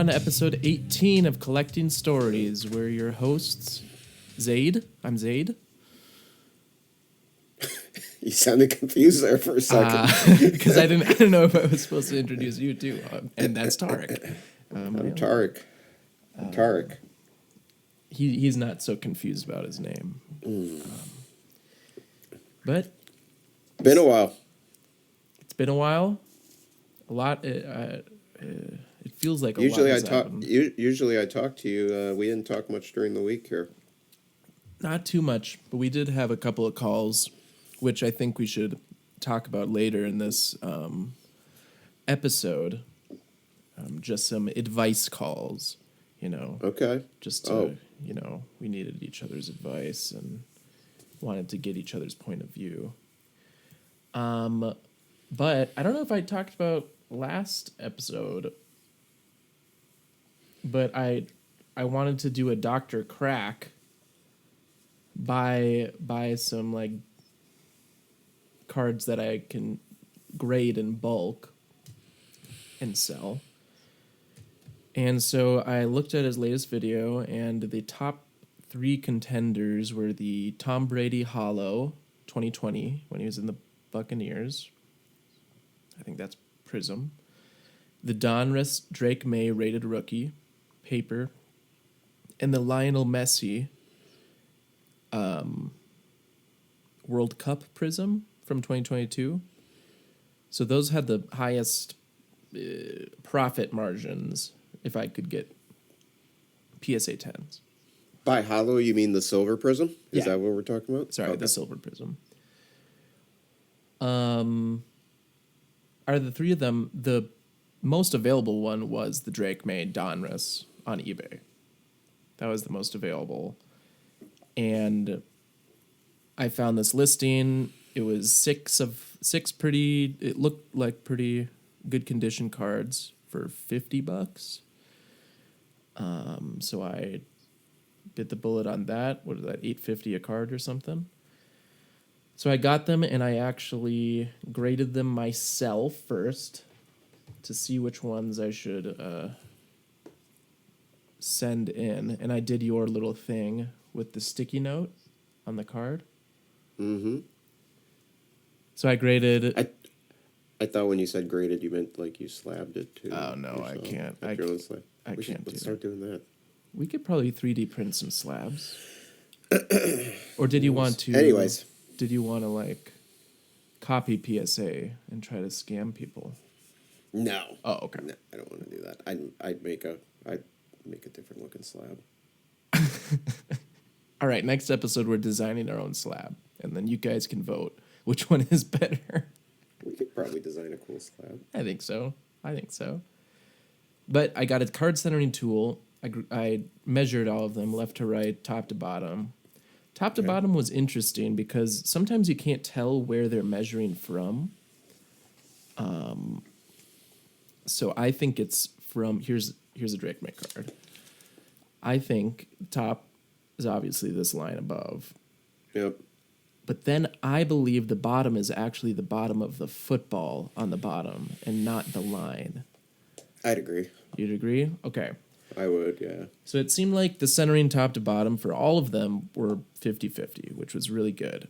on to episode 18 of Collecting Stories. We're your hosts, Zayd. I'm Zayd. You sounded confused there for a second. Because I didn't know if I was supposed to introduce you too. And that's Tarek. I'm Tarek. Tarek. He's not so confused about his name. But Been a while. It's been a while. A lot. It feels like a Usually lot has happened. Usually I talk to you. We didn't talk much during the week here. Not too much, but we did have a couple of calls, which I think we should talk about later in this episode. Just some advice calls, you know. Okay. Just to, we needed each other's advice and wanted to get each other's point of view. But I don't know if I talked about last episode, but I wanted to do a Dr. Crack, buy some like cards that I can grade in bulk and sell. And so I looked at his latest video, and the top 3 contenders were the Tom Brady Hollow 2020 when he was in the Buccaneers. I think that's Prism. The Donruss Drake Maye rated rookie paper, and the Lionel Messi World Cup Prism from 2022. So those had the highest profit margins if I could get PSA 10s. By hollow, you mean the silver prism? Is Yeah. that what we're talking about? Sorry, Okay. the silver prism. Are the 3 of them, the most available one was the Drake Maye Donruss on eBay. That was the most available. And I found this listing. It was 6 pretty, it looked like pretty good condition cards for $50. So I bit the bullet on that. What is that, $8.50 a card or something? So I got them, and I actually graded them myself first to see which ones I should send in. And I did your little thing with the sticky note on the card. Mm-hmm. So I graded... I thought when you said graded, you meant like you slabbed it too. Oh, no, I can't. Let's start doing that. We could probably 3D print some slabs. Or did you want to... Anyways. Did you want to, like, copy PSA and try to scam people? No. Oh, okay. No, I don't want to do that. I'd make a different looking slab. All right, next episode we're designing our own slab, and then you guys can vote which one is better. We could probably design a cool slab. I think so. But I got a card centering tool. I measured all of them, left to right, top to bottom. Top to bottom was interesting because sometimes you can't tell where they're measuring from. So I think it's from... Here's a Drake Maye card. I think top is obviously this line above. Yep. But then I believe the bottom is actually the bottom of the football on the bottom and not the line. I'd agree. You'd agree? Okay. I would, yeah. So it seemed like the centering top to bottom for all of them were 50-50, which was really good.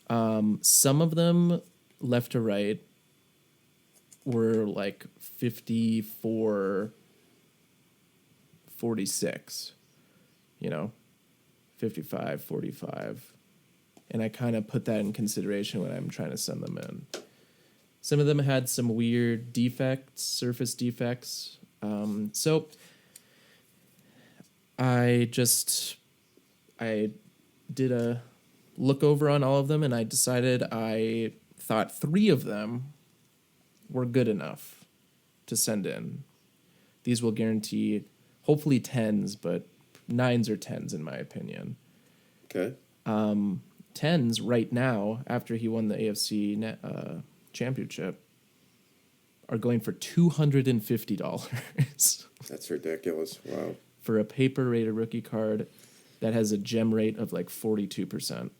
Some of them, left to right, were like 54-46, 55-45. And I kind of put that in consideration when I'm trying to send them in. Some of them had some weird defects, surface defects. So I did a look over on all of them, and I decided I thought 3 of them were good enough to send in. These will guarantee hopefully 10s, but 9s or 10s in my opinion. Okay. 10s right now, after he won the AFC championship, are going for $250. That's ridiculous. Wow. For a paper rated rookie card that has a gem rate of like 42%.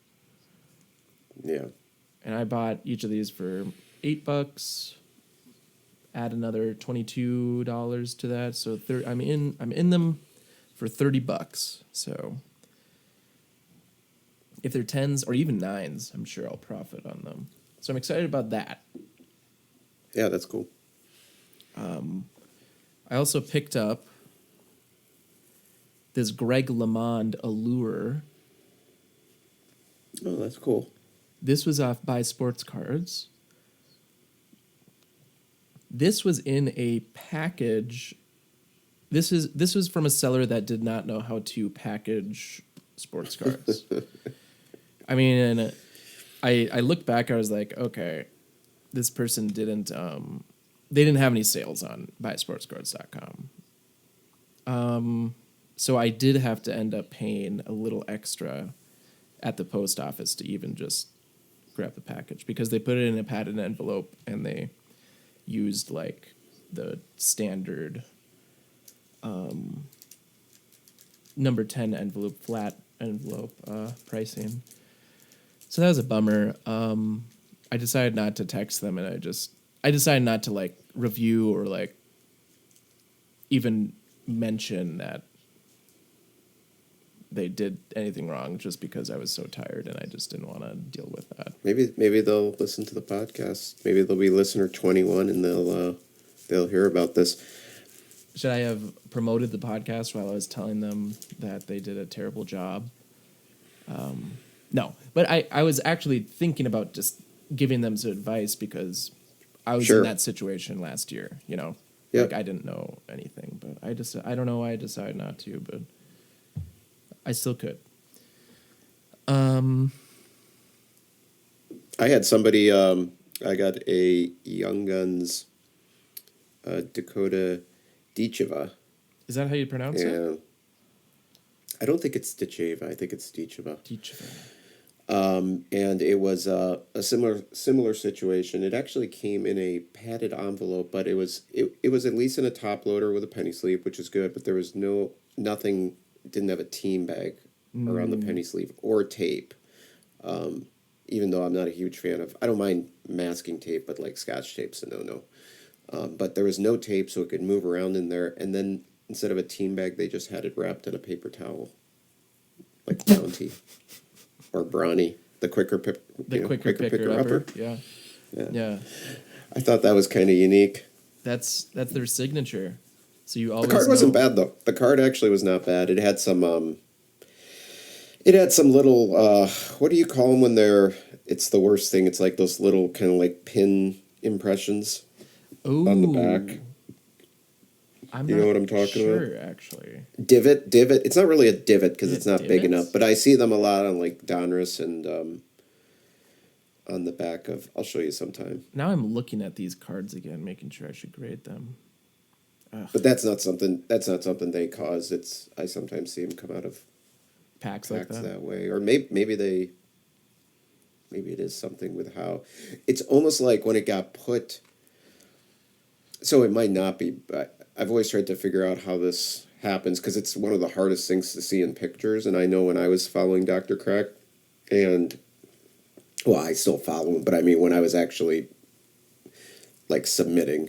Yeah. And I bought each of these for $8. add another $22 to that. So I'm in them for $30. So if they're 10s or even 9s, I'm sure I'll profit on them. So I'm excited about that. Yeah, that's cool. I also picked up this Greg LeMond Allure. Oh, that's cool. This was off Buy Sports Cards. This was in a package. This was from a seller that did not know how to package sports cards. I mean, and I look back, I was like, okay, this person didn't they didn't have any sales on buysportscards.com. So I did have to end up paying a little extra at the post office to even just grab the package because they put it in a padded envelope and they used like the standard number 10 envelope, flat envelope pricing. So that was a bummer. I decided not to text them, and I decided not to like review or like even mention that they did anything wrong just because I was so tired and I just didn't want to deal with that. Maybe they'll listen to the podcast. Maybe they'll be listener 21 and they'll hear about this. Should I have promoted the podcast while I was telling them that they did a terrible job? No, but I was actually thinking about just giving them some advice because I was in that situation last year, you know? Yep. Like I didn't know anything, but I don't know why I decided not to, but I still could. I had somebody, I got a Young Guns Dakota Dicheva. Is that how you pronounce it? I don't think it's Dicheva. I think it's Dicheva. Dicheva. And it was a similar situation. It actually came in a padded envelope, but it was at least in a top loader with a penny sleeve, which is good. But there was nothing. Didn't have a team bag around the penny sleeve or tape. Even though I'm not a huge fan of, I don't mind masking tape, but like Scotch tape's a no. But there was no tape, so it could move around in there. And then instead of a team bag, they just had it wrapped in a paper towel, like Bounty or Brawny, the quicker picker upper. Yeah. I thought that was kind of unique. That's their signature. So you always the card wasn't bad though. The card actually was not bad. It had some little what do you call them when they're? It's the worst thing. It's like those little kind of like pin impressions on the back. You know what I'm talking about? Sure, actually. Divot. It's not really a divot because it's not big divots? enough, but I see them a lot on like Donruss and on the back of. I'll show you sometime. Now I'm looking at these cards again, making sure I should grade them. Ugh. But that's not something they cause. I sometimes see them come out of packs like that way, or maybe it is something with how it's almost like when it got put. So it might not be, but I've always tried to figure out how this happens because it's one of the hardest things to see in pictures. And I know when I was following Dr. Crack, and well, I still follow him, but I mean when I was actually like submitting,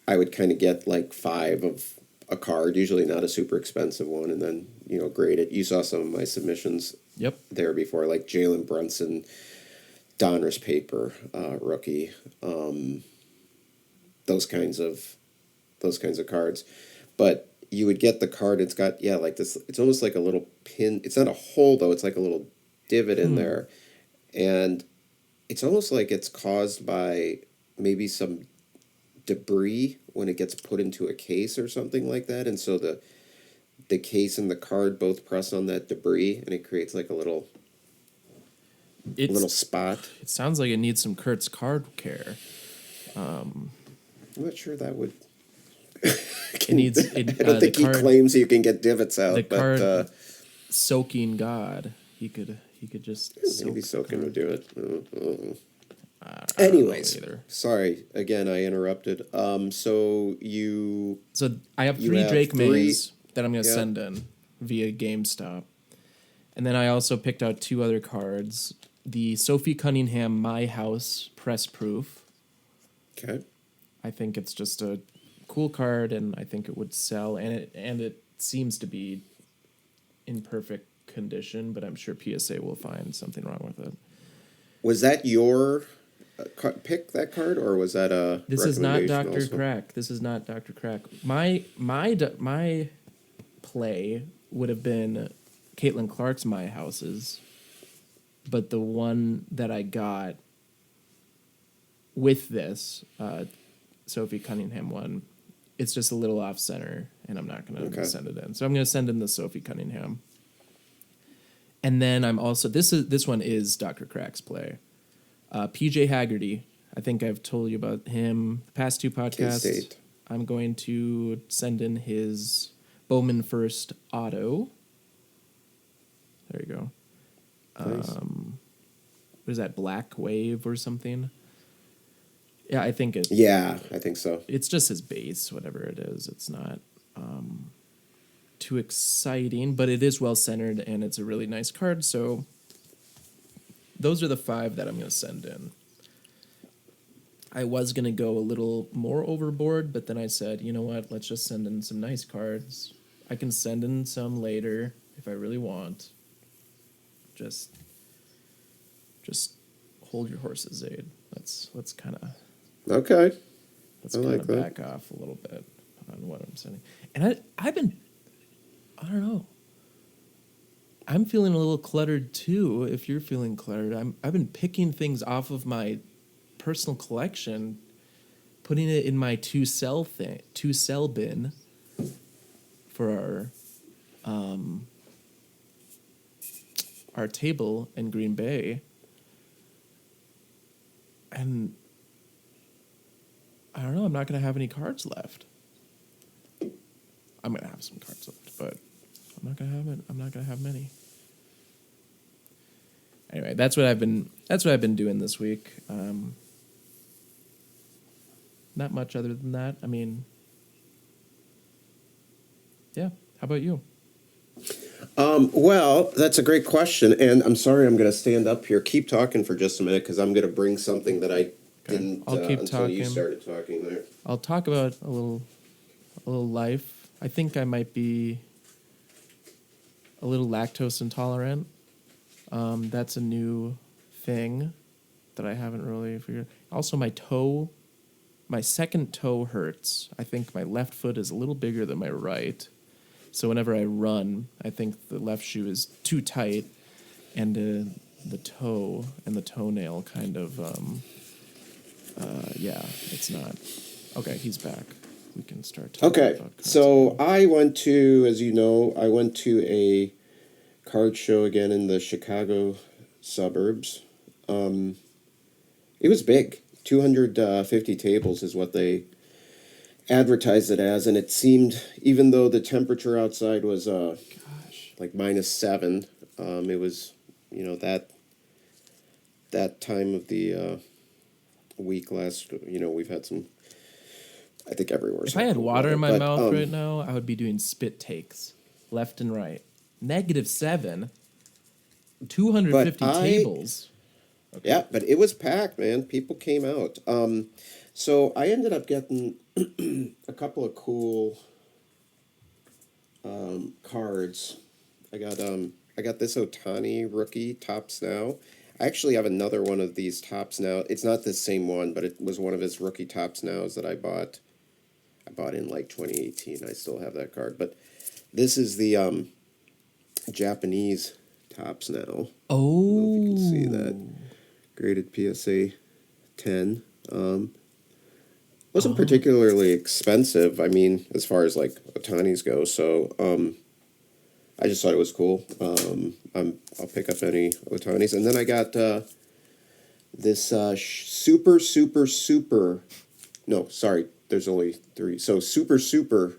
I would kind of get like 5 of a card, usually not a super expensive one, and then grade it. You saw some of my submissions. Yep. There before, like Jalen Brunson, Donruss paper, rookie, those kinds of cards. But you would get the card. It's got like this. It's almost like a little pin. It's not a hole though. It's like a little divot in there, and it's almost like it's caused by maybe some debris when it gets put into a case or something like that, and so the case and the card both press on that debris, and it creates like a little spot. It sounds like it needs some Kurt's card care. I'm not sure that would. It needs. I don't think he claims you can get divots out. The but card soaking God, he could just maybe soaking would do it. Anyways, sorry again. I interrupted. So I have 3 Drake Mays that I'm going to send in via GameStop, and then I also picked out 2 other cards. the Sophie Cunningham My House press proof. Okay. I think it's just a cool card, and I think it would sell, and it seems to be in perfect condition, but I'm sure PSA will find something wrong with it. Was that your pick, that card, or was that a This is not recommendation Dr. also? Crack. This is not Dr. Crack. My play would have been Caitlin Clark's My Houses, but the one that I got with this Sophie Cunningham one, it's just a little off center, and I'm not going to send it in. So I'm going to send in the Sophie Cunningham. And then I'm also this one is Dr. Crack's play. PJ Haggerty. I think I've told you about him the past two podcasts. K-State. I'm going to send in his Bowman First Auto. There you go. Nice. What is that, Black Wave or something? Yeah, I think it. Yeah, I think so. It's just his base, whatever it is. It's not too exciting, but it is well centered, and it's a really nice card. So those are the 5 that I'm going to send in. I was going to go a little more overboard, but then I said, you know what? Let's just send in some nice cards. I can send in some later if I really want. Just hold your horses, Zayd. Let's kind of Okay. let's I kind like of that. back off a little bit on what I'm sending. And I don't know. I'm feeling a little cluttered too. If you're feeling cluttered, I've been picking things off of my personal collection, putting it in my two cell bin for our table in Green Bay. And I don't know, I'm not going to have any cards left. I'm going to have some cards left, but I'm not going to have it. I'm not going to have many. Anyway, that's what I've been doing this week. Not much other than that. I mean, yeah. How about you? Well, that's a great question, and I'm sorry I'm going to stand up here. Keep talking for just a minute, because I'm going to bring something that I didn't I'll keep until you talking. started talking there. I'll talk about a little life. I think I might be a little lactose intolerant. That's a new thing that I haven't really figured. Also, my second toe hurts. I think my left foot is a little bigger than my right. So whenever I run, I think the left shoe is too tight, and the toe and the toenail kind of, it's not. Okay, he's back. We can start talking Okay, about cards so again. I went to a card show again in the Chicago suburbs. It was big. 250 tables is what they advertised it as, and it seemed, even though the temperature outside was like -7, it was, that time of the week last. We've had some. I think everywhere. If I had water in my mouth right now, I would be doing spit takes, left and right. -7, 250 tables. Okay. Yeah, but it was packed, man. People came out. So I ended up getting a couple of cool cards. I got this Otani rookie Tops Now. I actually have another one of these Tops Now. It's not the same one, but it was one of his rookie Tops Nows that I bought. I bought in like 2018. I still have that card, but this is the Japanese Tops Now. Oh, I don't know if you can see that. Graded PSA 10. Wasn't particularly expensive. I mean, as far as like Otanis go. So I just thought it was cool. I'll pick up any Otanis, and then I got this super. No, sorry. There's only 3. So super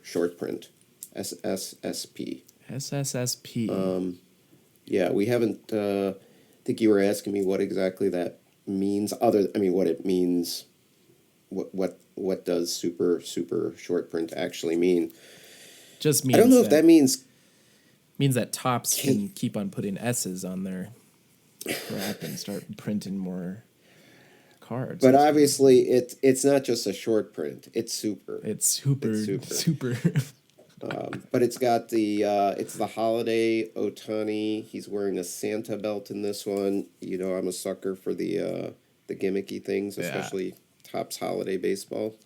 short print, SSSP. SSSP. Yeah, we haven't. I think you were asking me what exactly that means. What it means. What does super short print actually mean? Just means I don't know if that means that Topps can keep on putting S's on their crap and start printing more cards. But obviously, it's not just a short print. It's super. It's super, super. super. But it's got it's the holiday Otani. He's wearing a Santa belt in this one. You know, I'm a sucker for the gimmicky things, Yeah. especially Topps Holiday Baseball.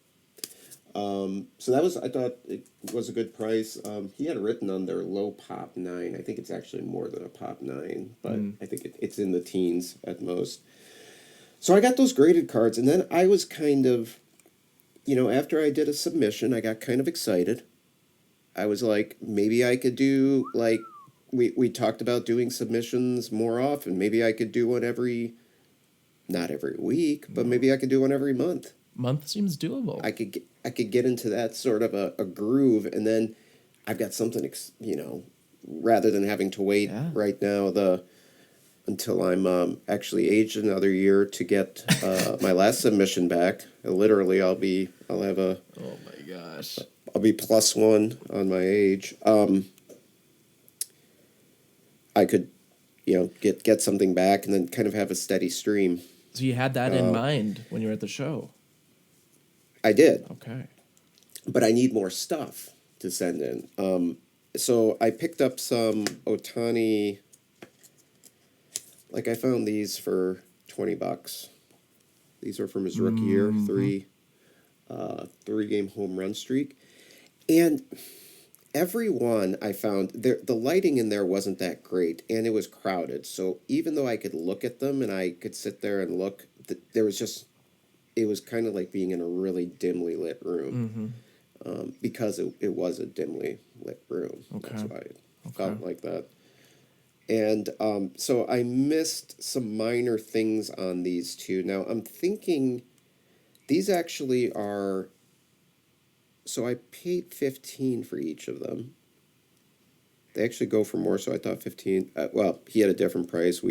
So that was, I thought it was a good price. He had it written on their low pop 9. I think it's actually more than a pop 9, but I think it's in the teens at most. So I got those graded cards, and then I was kind of, after I did a submission, I got kind of excited. I was like, maybe I could do, like, we talked about doing submissions more often. Maybe I could do one not every week, but maybe I could do one every month. Month seems doable. I could get into that sort of a groove, and then I've got something, rather than having to wait right now until I'm actually aged another year to get my last submission back. Literally, I'll have a. Oh my gosh. I'll be +1 on my age. I could, get something back and then kind of have a steady stream. So you had that in mind when you were at the show? I did. Okay. But I need more stuff to send in. So I picked up some Otani. Like I found these for $20. These are from his rookie year, 3-game home run streak. And every one I found, the lighting in there wasn't that great, and it was crowded. So even though I could look at them and I could sit there and look, there was just, it was kind of like being in a really dimly lit room. Because it was a dimly lit room. Okay. That's why it felt like that. And so I missed some minor things on these two. Now I'm thinking these actually are. So I paid $15 for each of them. They actually go for more, so I thought 15. Well, he had a different price.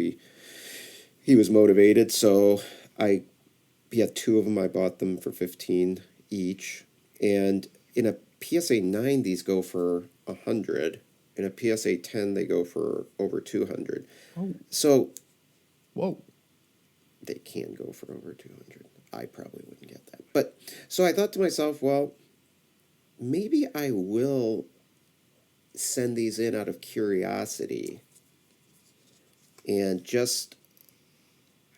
He was motivated, so he had 2 of them. I bought them for 15 each, and in a PSA 9, these go for 100. In a PSA 10, they go for over 200. Oh. So, whoa, they can go for over 200. I probably wouldn't get that. But so I thought to myself, well, maybe I will send these in out of curiosity, and just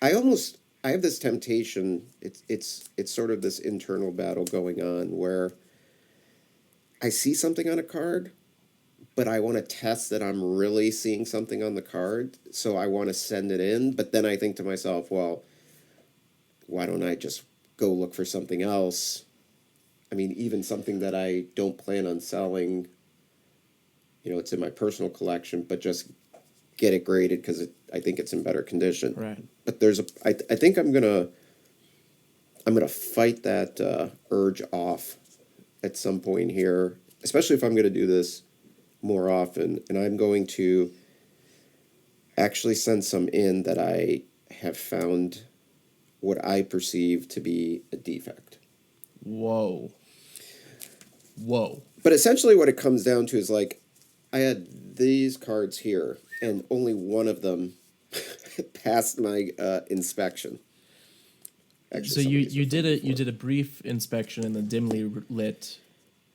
I have this temptation. It's sort of this internal battle going on where I see something on a card, but I want to test that I'm really seeing something on the card, so I want to send it in. But then I think to myself, well, why don't I just go look for something else? I mean, even something that I don't plan on selling, it's in my personal collection, but just get it graded because I think it's in better condition. Right. But I think I'm gonna fight that urge off at some point here, especially if I'm gonna do this more often, and I'm going to actually send some in that I have found what I perceive to be a defect. Whoa. But essentially what it comes down to is, like, I had these cards here, and only one of them passed my inspection. Actually, so you did a brief inspection in the dimly lit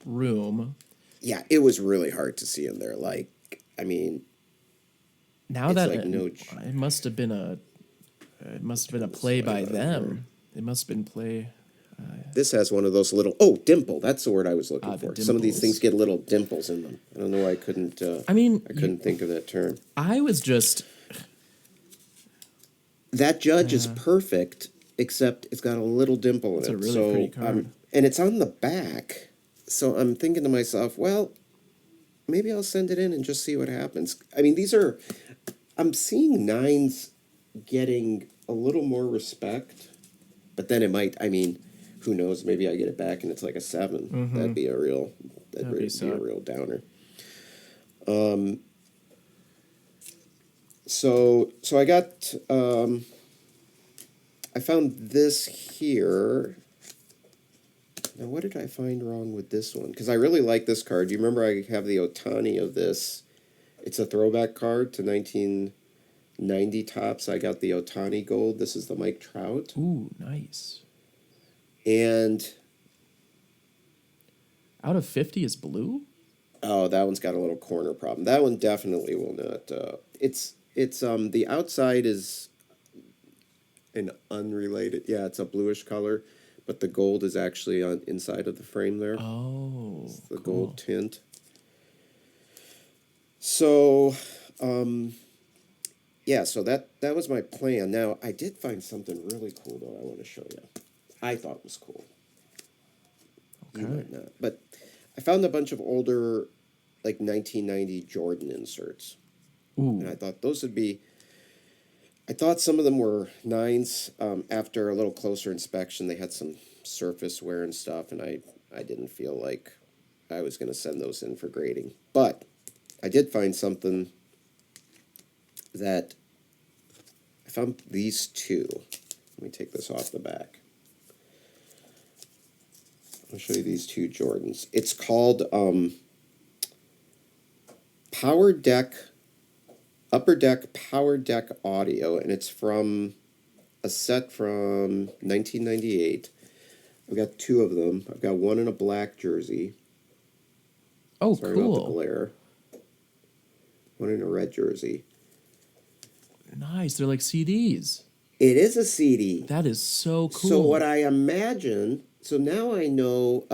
room. Yeah, it was really hard to see in there. Like, I mean, now it's that like it must have been a play by them. It must have been play. This has one of those little dimple. That's the word I was looking for. Some of these things get little dimples in them. I don't know why I couldn't. I couldn't think of that term. I was just. That judge is perfect, except it's got a little dimple in It's it. a really pretty card. And it's on the back. So I'm thinking to myself, well, maybe I'll send it in and just see what happens. I mean, I'm seeing 9s getting a little more respect, but then it might, who knows, maybe I get it back and it's like a 7. Mm-hmm. That'd be a real downer. So I got, I found this here. Now, what did I find wrong with this one? Because I really like this card. You remember I have the Otani of this. It's a throwback card to 90 tops, I got the Otani Gold. This is the Mike Trout. Ooh, nice. And Out of 50 is blue? oh, that one's got a little corner problem. That one definitely will not. It's the outside is an unrelated. Yeah, it's a bluish color, but the gold is actually on inside of the frame there. Oh, It's the cool. gold tint. So, yeah, so that was my plan. Now, I did find something really cool though. I want to show you. I thought was cool. You Okay. might not, but I found a bunch of older, like 1990 Jordan inserts, and I Ooh, thought those would be. I thought some of them were nines. After a little closer inspection, they had some surface wear and stuff, and I didn't feel like I was going to send those in for grading. But I did find something that I found these two. Let me take this off the back. I'll show you these two Jordans. It's called Power Deck, Upper Deck Power Deck Audio, and it's from a set from 1998. I've got two of them. I've got one in a black jersey. oh, Sorry about the cool. glare. One in a red jersey. Nice. They're like CDs. It is a CD. That is so cool. So what I imagine, so now I know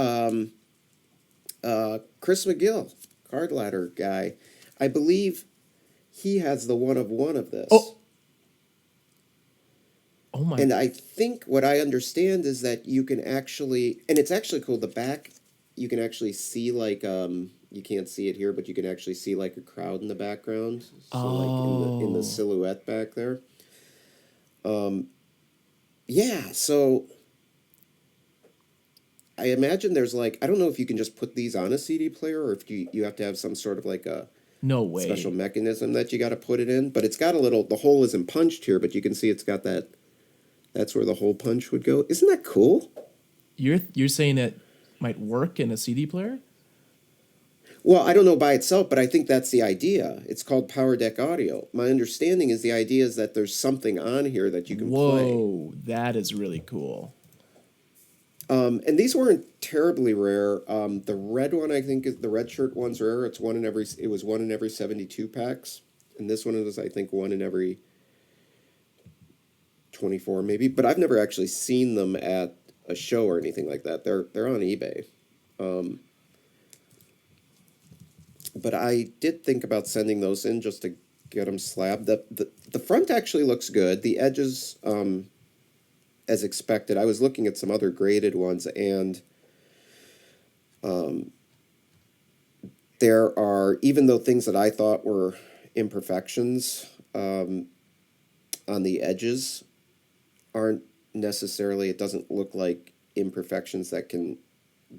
Chris McGill, card ladder guy. I believe he has the one of this. Oh my. And I think what I understand is that you can actually, and it's actually cool. The back, you can actually see like you can't see it here, but you can actually see like a crowd in the background. So like in the Oh. silhouette back there. Yeah. So I imagine there's like I don't know if you can just put these on a CD player or if you have to have some sort of like a No way. special mechanism that you got to put it in. But it's got a little. The hole isn't punched here, but you can see it's got that. That's where the hole punch would go. Isn't that cool? You're saying it might work in a CD player? Well, I don't know by itself, but I think that's the idea. It's called Power Deck Audio. My understanding is the idea is that there's something on here that you can play. Whoa, that is really cool. And these weren't terribly rare. The red one, I think, is the red shirt one's rare. It's one in every. It was one in every 72 packs, and this one was, I think, one in every 24, maybe. But I've never actually seen them at a show or anything like that. They're on eBay. But I did think about sending those in just to get them slabbed. The front actually looks good. The edges, as expected. I was looking at some other graded ones, and there are, even though things that I thought were imperfections on the edges aren't necessarily, it doesn't look like imperfections that can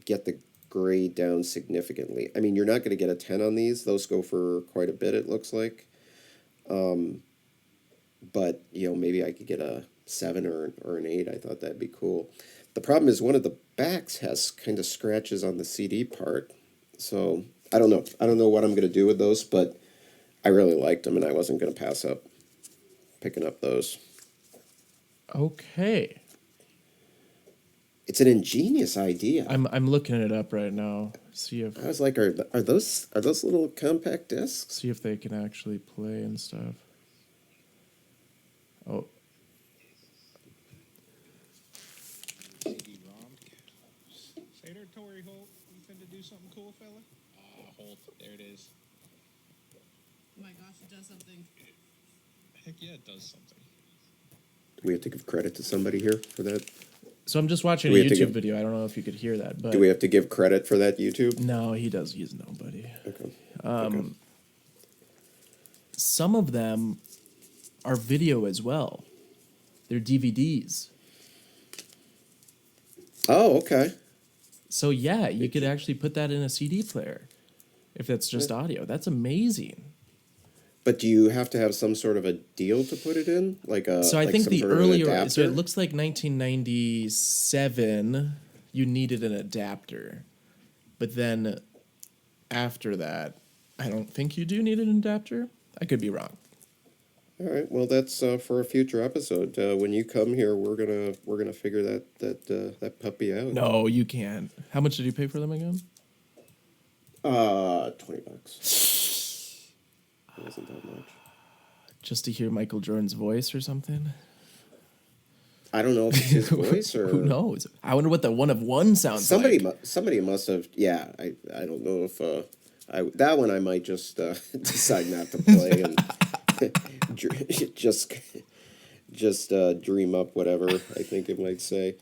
get the grade down significantly. I mean, you're not going to get a 10 on these. Those go for quite a bit, it looks like. But, maybe I could get a 7 or an 8. I thought that'd be cool. The problem is one of the backs has kind of scratches on the CD part. So, I don't know. I don't know what I'm going to do with those, but I really liked them, and I wasn't going to pass up picking up those. Okay. It's an ingenious idea. I'm looking it up right now. I was like, are those little compact discs? See if they can actually play and stuff. Oh, CD-ROM. Say there, Tory Holt. You finna do something cool, fella? Holt, there it is. Oh my gosh, it does something. Heck yeah, it does something. Do we have to give credit to somebody here for that? so I'm just watching a We have to YouTube give- video. I don't know if you could hear that, but Do we have to give credit for that YouTube? no, he's nobody. Okay. Some of them are video as well. They're DVDs. Oh, okay. So yeah, you could actually put that in a CD player if that's just audio. That's amazing. But do you have to have some sort of a deal to put it in? So I like think some the sort of an earlier, so adapter? it looks like 1997, you needed an adapter. But then after that, I don't think you do need an adapter. I could be wrong. All right. Well, that's for a future episode. When you come here, we're gonna figure that puppy out. No, you can't. How much did you pay for them again? $20. It wasn't that much. Just to hear Michael Jordan's voice or something? I don't know if it's his voice or Who knows? I wonder what the one of one sounds like. somebody must have. Yeah, I don't know if that one I might just decide not to play and just dream up whatever I think it might say.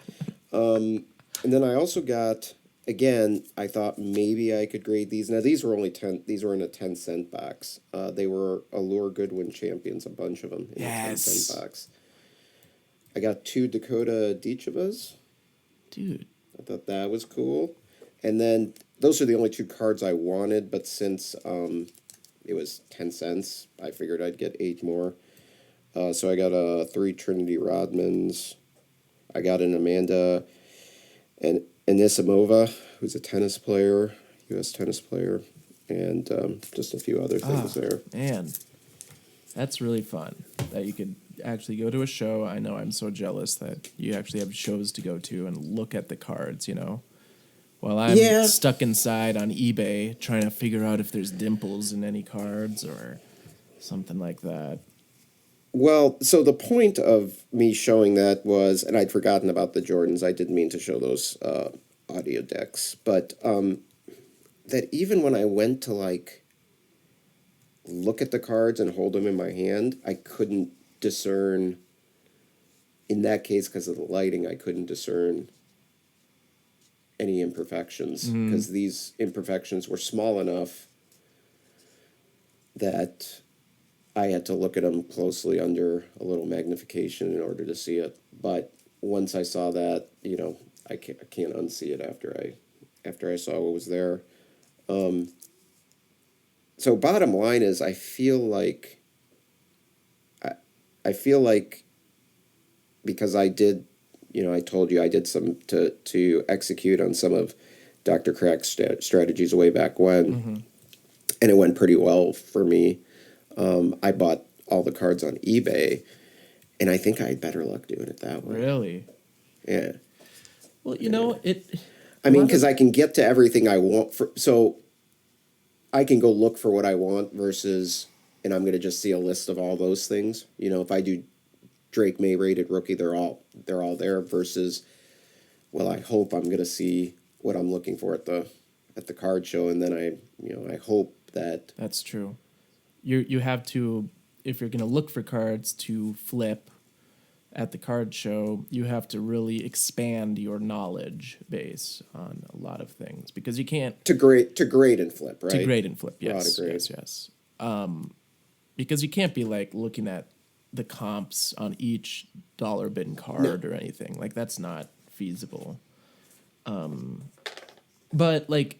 And then I also got, again, I thought maybe I could grade these. Now these were only 10. These were in a 10-cent box. They were Allure Goodwin champions, a bunch of them in a 10-cent box. I got 2 Dakota Dichivas. Dude. I thought that was cool. And then those are the only 2 cards I wanted, but since it was 10 cents, I figured I'd get 8 more. So I got 3 Trinity Rodmans. I got an Amanda and Anisimova, who's a tennis player, U.S. tennis player, and just a few other things there. Man, that's really fun that you could actually go to a show. I know I'm so jealous that you actually have shows to go to and look at the cards, While I'm stuck inside on eBay trying to figure out if there's dimples in any cards or something like that. Well, so the point of me showing that was, and I'd forgotten about the Jordans. I didn't mean to show those audio decks, but that even when I went to look at the cards and hold them in my hand, I couldn't discern. In that case, because of the lighting, I couldn't discern any imperfections because these imperfections were small enough that I had to look at them closely under a little magnification in order to see it. But once I saw that, I can't unsee it after I saw what was there. So bottom line is, I feel like because I did, I told you I did some to execute on some of Dr. Crack's strategies way back when, and it went pretty well for me. I bought all the cards on eBay, and I think I had better luck doing it that way. Really? Yeah. Well, I mean, because I can get to everything I want. So I can go look for what I want versus, and I'm going to just see a list of all those things. If I do Drake May rated rookie, they're all there versus, well, I hope I'm going to see what I'm looking for at the card show, and then I hope that. That's true. You have to, if you're going to look for cards to flip at the card show, you have to really expand your knowledge base on a lot of things because you can't to grade and flip, right? To grade and flip, yes, a lot of grades. yes. Because you can't be looking at the comps on each dollar bin card or anything. That's not feasible. But the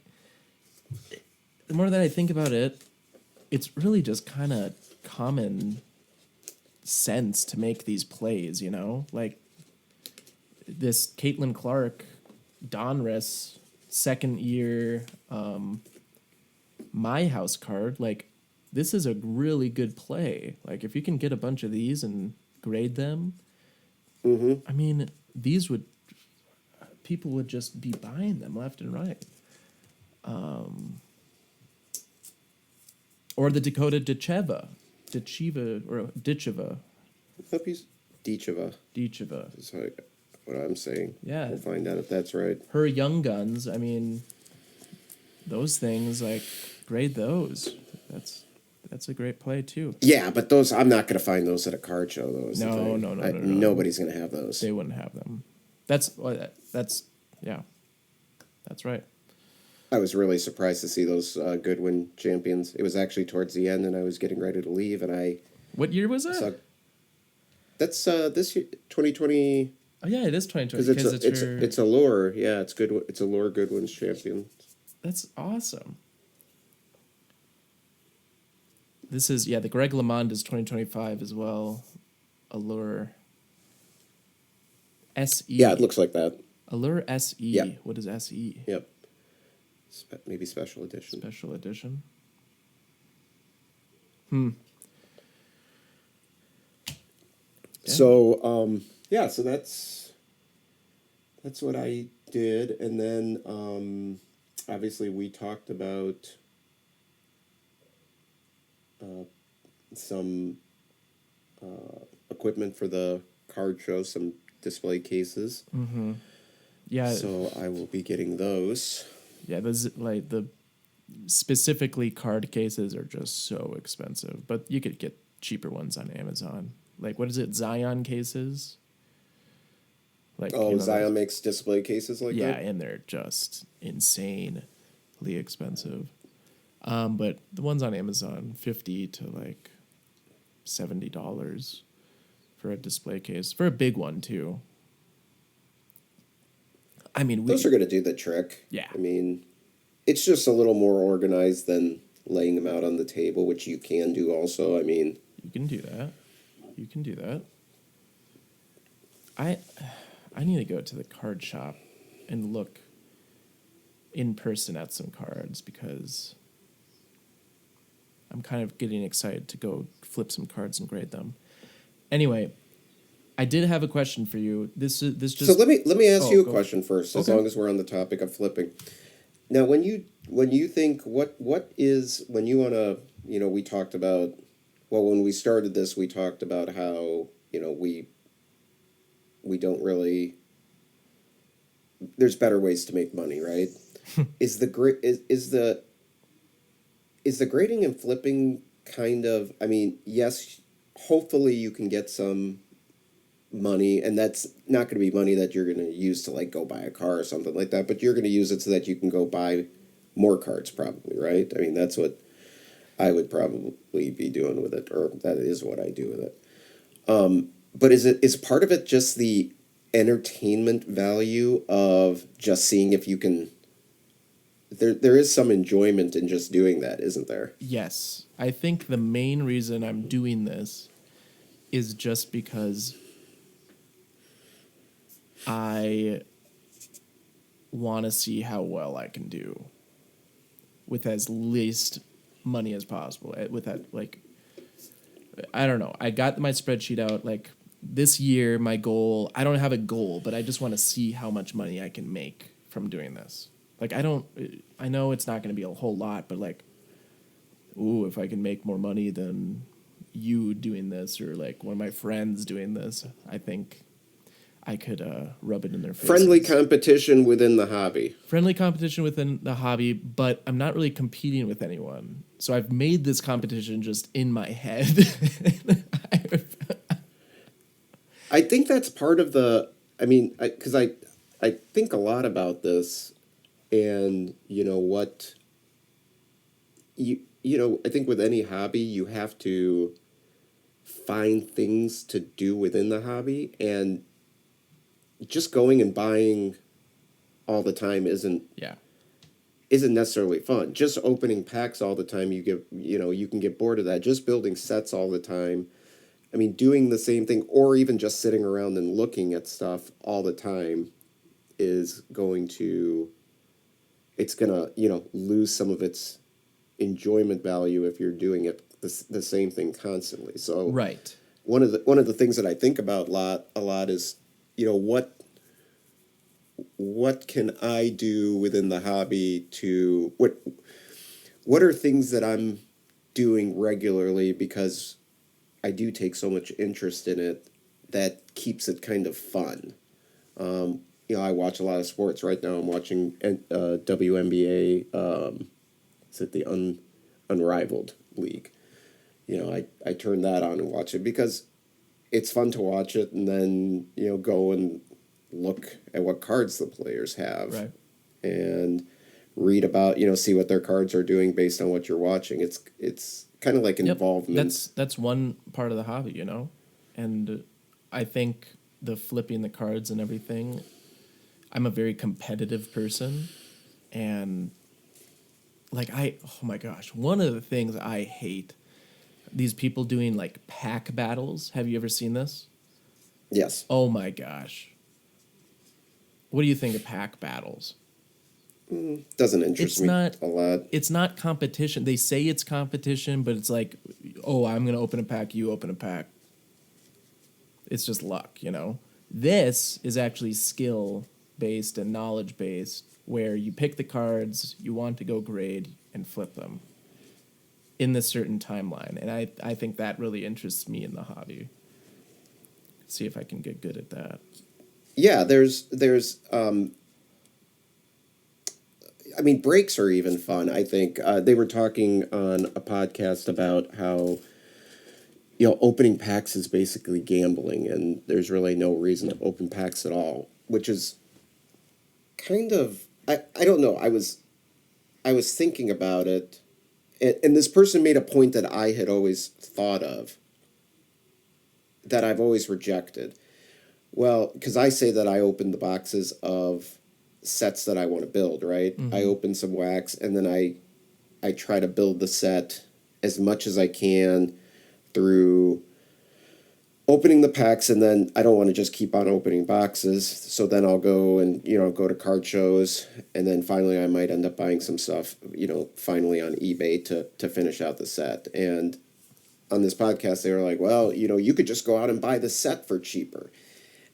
more that I think about it, it's really just kind of common sense to make these plays, this Caitlin Clark, Donruss, second year, My House card, this is a really good play. If you can get a bunch of these and grade them, I mean, people would just be buying them left and right. Or the Dakota Dicheva, or Dicheva. Puppies, Dicheva. Dicheva. That's what I'm saying. Yeah. We'll find out if that's right. Her Young Guns, I mean, those things, grade those. That's a great play, too. Yeah, but those, I'm not going to find those at a card show, though. No. Nobody's going to have those. They wouldn't have them. That's right. I was really surprised to see those Goodwin champions. It was actually towards the end, and I was getting ready to leave, and I... What year was that? That's this year, 2020... Oh, yeah, it is 2020. Because it's Allure. Yeah, it's good. It's Allure Goodwin's champion. That's awesome. This is, the Greg LeMond is 2025 as well. Allure SE. Yeah, it looks like that. Allure SE. Yep. What is SE? Yep. Maybe special edition. Special edition. So yeah, so that's what I did, and then obviously we talked about some equipment for the card show, some display cases. Yeah, So I will be getting those. yeah. The specifically card cases are just so expensive, but you could get cheaper ones on Amazon. Like, what is it, Zion cases? Like, Oh, Zion those? makes display cases like Yeah, that? and they're just insanely expensive. But the ones on Amazon, $50 to like $70 for a display case for a big one too. I mean, Those are going to do the trick. Yeah. I mean, it's just a little more organized than laying them out on the table, which you can do also. I mean, you can do that. You can do that. I need to go to the card shop and look in person at some cards because I'm kind of getting excited to go flip some cards and grade them. Anyway, I did have a question for you. This just so let me ask you a go. question first, as Okay. long as we're on the topic of flipping. Now, when you think what is when you want to, we talked about, well, when we started this, we talked about how we don't really. There's better ways to make money, right? Is the grading and flipping kind of? I mean, yes, hopefully you can get some money, and that's not going to be money that you're going to use to like go buy a car or something like that, but you're going to use it so that you can go buy more cards, probably, right? I mean, that's what I would probably be doing with it, or that is what I do with it. But is part of it just the entertainment value of just seeing if you can? There is some enjoyment in just doing that, isn't there? Yes. I think the main reason I'm doing this is just because I want to see how well I can do with as least money as possible. With that, like, I don't know. I got my spreadsheet out. Like, this year, my goal, I don't have a goal, but I just want to see how much money I can make from doing this. Like, I know it's not going to be a whole lot, but like, ooh, if I can make more money than you doing this or like one of my friends doing this, I think I could rub it in their faces. Friendly competition within the hobby. Friendly competition within the hobby, but I'm not really competing with anyone. So I've made this competition just in my head. I think that's part of the. I mean, because I think a lot about this, and what. I think with any hobby, you have to find things to do within the hobby, and just going and buying all the time isn't necessarily fun. Just opening packs all the time, you can get bored of that. Just building sets all the time. I mean, doing the same thing, or even just sitting around and looking at stuff all the time is going to, it's going to, lose some of its enjoyment value if you're doing it the same thing constantly. So Right. One of the things that I think about a lot is, what can I do within the hobby to what are things that I'm doing regularly because I do take so much interest in it that keeps it kind of fun. I watch a lot of sports right now. I'm watching WNBA. Is it the Unrivaled League? I turn that on and watch it because it's fun to watch it, and then go and look at what cards the players have, Right. and read about see what their cards are doing based on what you're watching. It's kind of like an involvement. That's one part of the hobby, and I think the flipping the cards and everything. I'm a very competitive person, and like oh my gosh, one of the things I hate, these people doing like pack battles. Have you ever seen this? Yes. Oh my gosh. What do you think of pack battles? Doesn't interest me a lot. It's not competition. They say it's competition, but it's like, oh, I'm going to open a pack, you open a pack. It's just luck, you know. This is actually skill based and knowledge based, where you pick the cards you want to go grade and flip them in this certain timeline. And I think that really interests me in the hobby. See if I can get good at that. Yeah, there's I mean, breaks are even fun. I think they were talking on a podcast about how, you know, opening packs is basically gambling, and there's really no reason to open packs at all, which is kind of, I don't know. I was thinking about it, and this person made a point that I had always thought of, that I've always rejected. Well, because I say that I open the boxes of sets that I want to build, right? Mm-hmm. I open some wax, and then I try to build the set as much as I can through opening the packs, and then I don't want to just keep on opening boxes. So then I'll go and, you know, go to card shows, and then finally I might end up buying some stuff, you know, finally on eBay to finish out the set. And on this podcast, they were like, well, you know, you could just go out and buy the set for cheaper.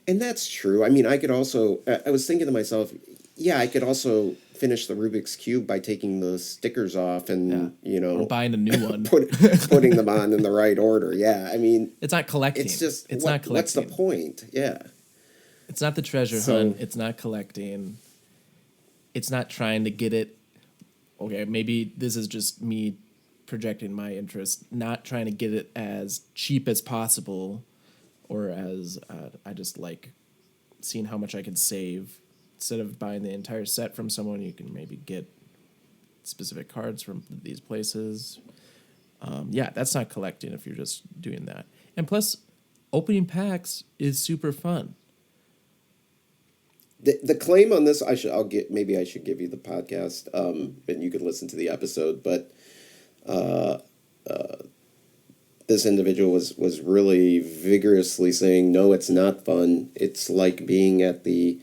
And that's true. I mean, I could also, I was thinking to myself, yeah, I could also finish the Rubik's Cube by taking the stickers off and, you know, or buying a new one, putting them on in the right order. Yeah, I mean, it's not collecting. it's just, it's not collecting. What's the point? Yeah. It's not the treasure hunt. It's not collecting. It's not trying to get it. Okay, maybe this is just me projecting my interest, not trying to get it as cheap as possible, or as I just like seeing how much I can save. Instead of buying the entire set from someone, you can maybe get specific cards from these places. Yeah, that's not collecting if you're just doing that. And plus, opening packs is super fun. The claim on this, maybe I should give you the podcast, and you could listen to the episode. But this individual was really vigorously saying, no, it's not fun. It's like being at the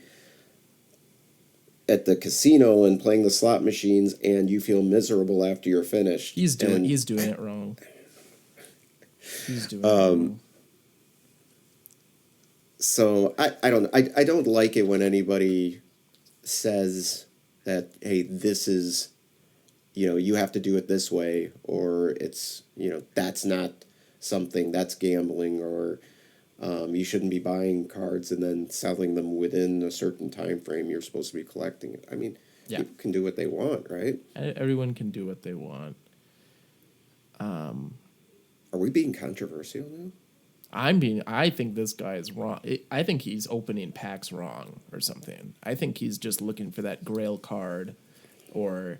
casino and playing the slot machines, and you feel miserable after you're finished. He's doing it wrong. He's doing it wrong. So I don't like it when anybody says that, hey, this is, you know, you have to do it this way, or it's, you know, that's not something, that's gambling, or you shouldn't be buying cards and then selling them within a certain time frame. You're supposed to be collecting it. I mean, people can do what they want, right? Everyone can do what they want. Are we being controversial now? I think this guy is wrong. I think he's opening packs wrong or something. I think he's just looking for that grail card, or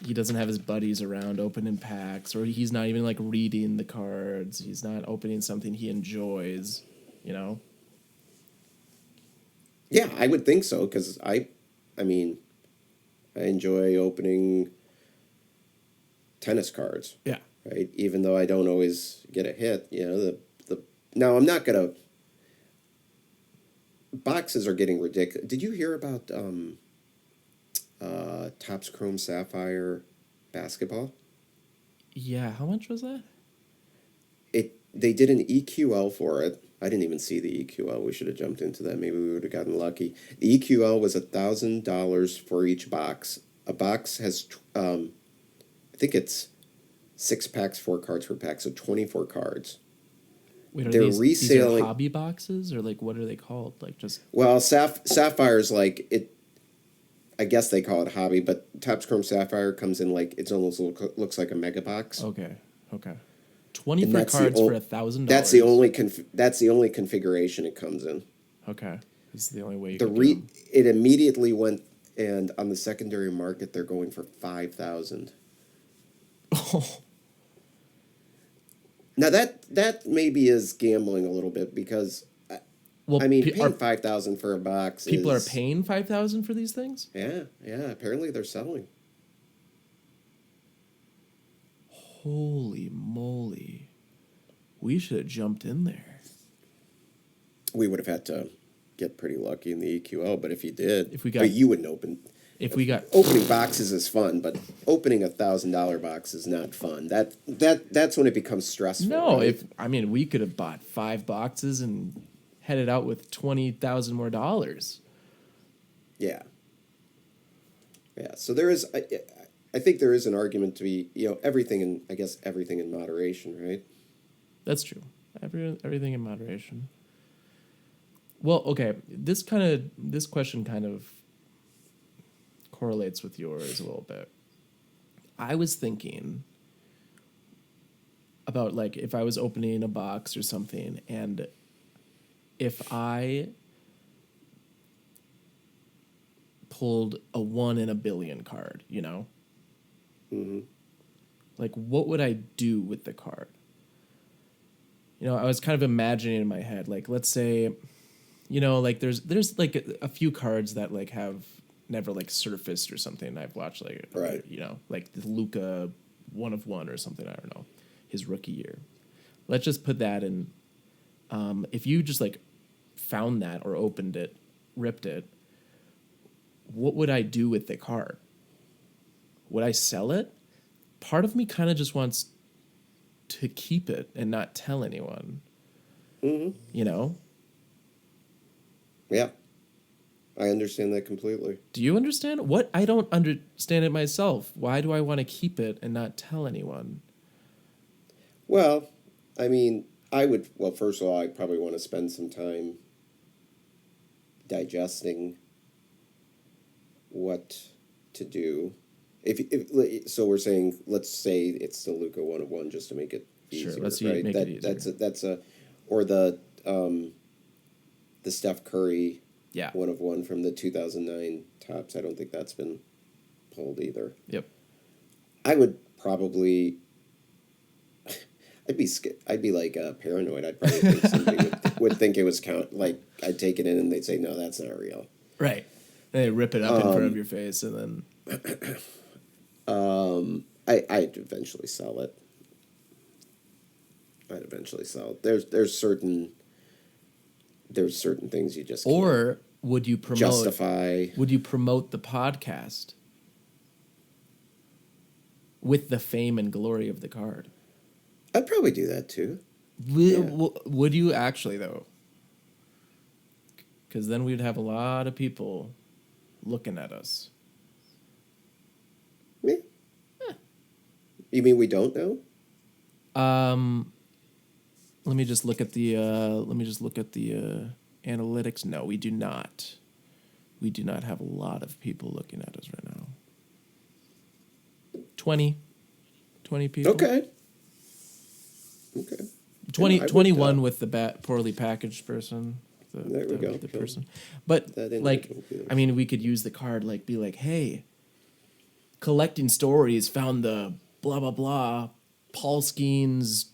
he doesn't have his buddies around opening packs, or he's not even like reading the cards. He's not opening something he enjoys, you know? Yeah, I would think so, because I mean, I enjoy opening tennis cards. Yeah. Right, even though I don't always get a hit, you know, now I'm not gonna. Boxes are getting ridiculous. Did you hear about Topps Chrome Sapphire basketball? Yeah, how much was that? They did an EQL for it. I didn't even see the EQL. We should have jumped into that. Maybe we would have gotten lucky. The EQL was $1,000 for each box. A box has, I think it's 6 packs, 4 cards per pack, so 24 cards. Wait, They're these reselling are hobby boxes, or like what are they called? Like just Sapphire's like it. I guess they call it hobby, but Topps Chrome Sapphire comes in like it's almost looks like a mega box. Okay. 24 cards for $1,000. That's the only configuration it comes in. Okay, this is the only way. It immediately went, and on the secondary market they're going for $5,000. Oh. Now that maybe is gambling a little bit, because I mean, paying $5,000 for a box. People are paying $5,000 for these things. Yeah. Apparently they're selling. Holy moly! We should have jumped in there. We would have had to get pretty lucky in the EQL, but if you did, if we got, but you wouldn't open. if we got Opening boxes is fun, but opening $1,000 box is not fun. That's when it becomes stressful. no, right? if I mean we could have bought 5 boxes and headed out with $20,000 more dollars. Yeah. Yeah. So there is, I think there is an argument to be, everything in, I guess, everything in moderation, right? That's true. Everything in moderation. Well, okay. This question kind of correlates with yours a little bit. I was thinking about like if I was opening a box or something, and if I pulled a 1 in a billion card, Mm-hmm. like what would I do with the card? I was kind of imagining in my head, like let's say, like there's like a few cards that like have never like surfaced or something. I've watched like Right. like the Luka 1 of 1 or something. I don't know, his rookie year. Let's just put that in. If you just like found that or opened it, ripped it, what would I do with the card? Would I sell it? Part of me kind of just wants to keep it and not tell anyone. Mm-hmm. Yeah. I understand that completely. Do you understand? What? I don't understand it myself. Why do I want to keep it and not tell anyone? Well, I mean, well, first of all, I probably want to spend some time digesting what to do. So we're saying, let's say it's the Luka 1 of 1 just to make it easier. Sure, let's right? make it easier. Or the Steph Curry Yeah. 1 of 1 from the 2009 Tops. I don't think that's been pulled either. Yep. I would probably. I'd be like paranoid. I'd probably think somebody would think it was like I'd take it in and they'd say no, that's not real. Right. They rip it up in front of your face and then. I'd eventually sell it. There's certain things you just can't Or would you promote? justify. Would you promote the podcast with the fame and glory of the card? I'd probably do that too. Would you actually though? Because then we'd have a lot of people looking at us. Yeah. You mean we don't know? Let me just look at the analytics. No, we do not. We do not have a lot of people looking at us right now. 20 people. Okay. 20, Yeah, I would, 21 with the poorly packaged person. There we go. The Sure. person. But That like, individual, yeah. I mean, we could use the card like be like, hey, collecting stories found the blah blah blah Paul Skeens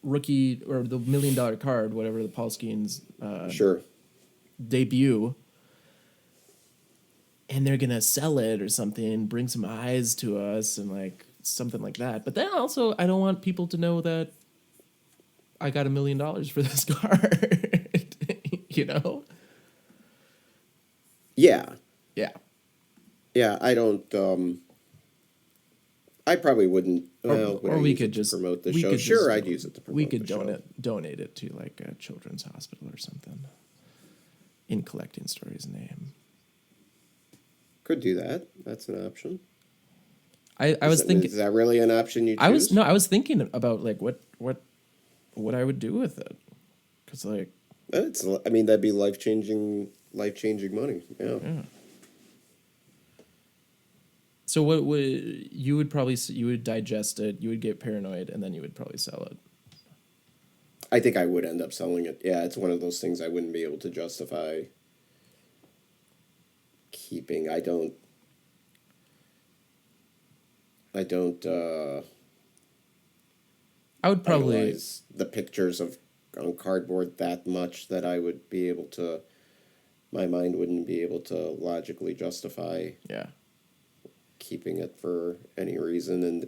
rookie or the $1 million card, whatever the Paul Skeens Sure. debut, and they're gonna sell it or something and bring some eyes to us and like something like that. But then also, I don't want people to know that I got $1 million for this card. Yeah. Yeah. Yeah, I don't. I probably wouldn't. Well, would Or I we use could it to just promote the we show. could Sure, just- I'd use it to promote We could the show. donate it to like a children's hospital or something. In collecting stories name. Could do that. That's an option. I was thinking. Is that really an option you choose? I was thinking about like what I would do with it, because like I mean, that'd be life-changing money. Yeah. yeah. So what would you would probably you would digest it, you would get paranoid, and then you would probably sell it. I think I would end up selling it. Yeah, it's one of those things I wouldn't be able to justify keeping. I don't. I would probably idolize the pictures on cardboard that much that I would be able to. My mind wouldn't be able to logically justify yeah. keeping it for any reason. And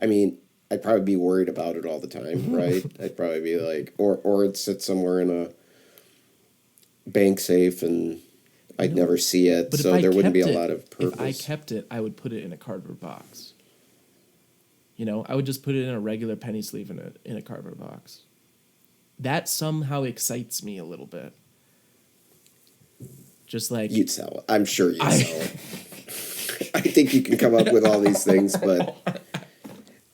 I mean, I'd probably be worried about it all the time, right? I'd probably be like, or it'd sit somewhere in a bank safe and I'd never see it, But so if I there wouldn't be a kept it- lot of purpose. If I kept it, I would put it in a cardboard box. You know, I would just put it in a regular penny sleeve in a cardboard box. That somehow excites me a little bit. Just like You'd sell it. I'm sure you'd I- sell it. I think you can come up with all these things, but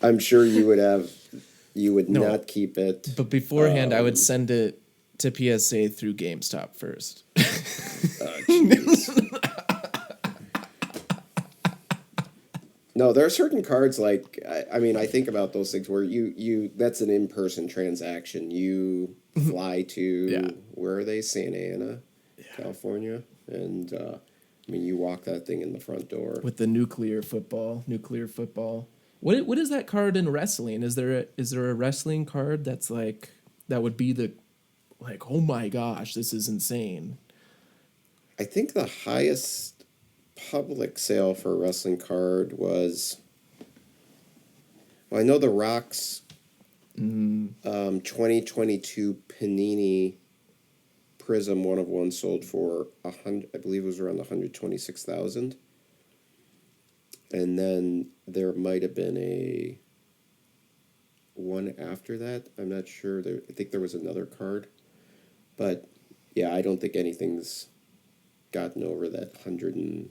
I'm sure you would No. not keep it. But beforehand, I would send it to PSA through GameStop first. Jeez. No, there are certain cards like I mean I think about those things where you that's an in-person transaction. You fly to Yeah. where are they? Santa Ana, California, and I mean you walk that thing in the front door. With the nuclear football. What is that card in wrestling? Is there a wrestling card that's like that would be the like, oh my gosh, this is insane. I think the highest public sale for a wrestling card was. Well, I know the Rock's 2022 Panini Prism 1/1 sold for I believe it was around 126,000. And then there might have been a one after that. I'm not sure. I think there was another card, but yeah, I don't think anything's gotten over that 100 and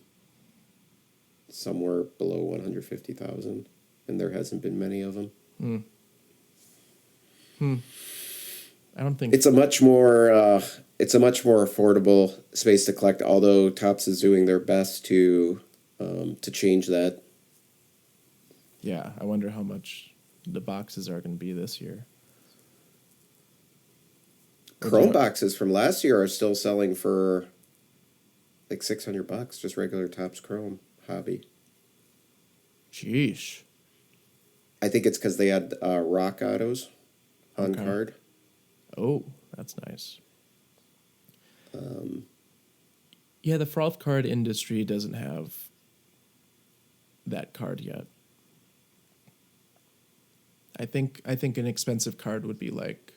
somewhere below 150,000, and there hasn't been many of them. I don't think It's a much more affordable space to collect. Although Topps is doing their best to change that. Yeah, I wonder how much the boxes are going to be this year. Chrome boxes from last year are still selling for like $600, just regular Topps Chrome hobby. Sheesh. I think it's because they had rock autos on Okay. card. Oh, that's nice. Yeah, the froth card industry doesn't have that card yet. I think an expensive card would be like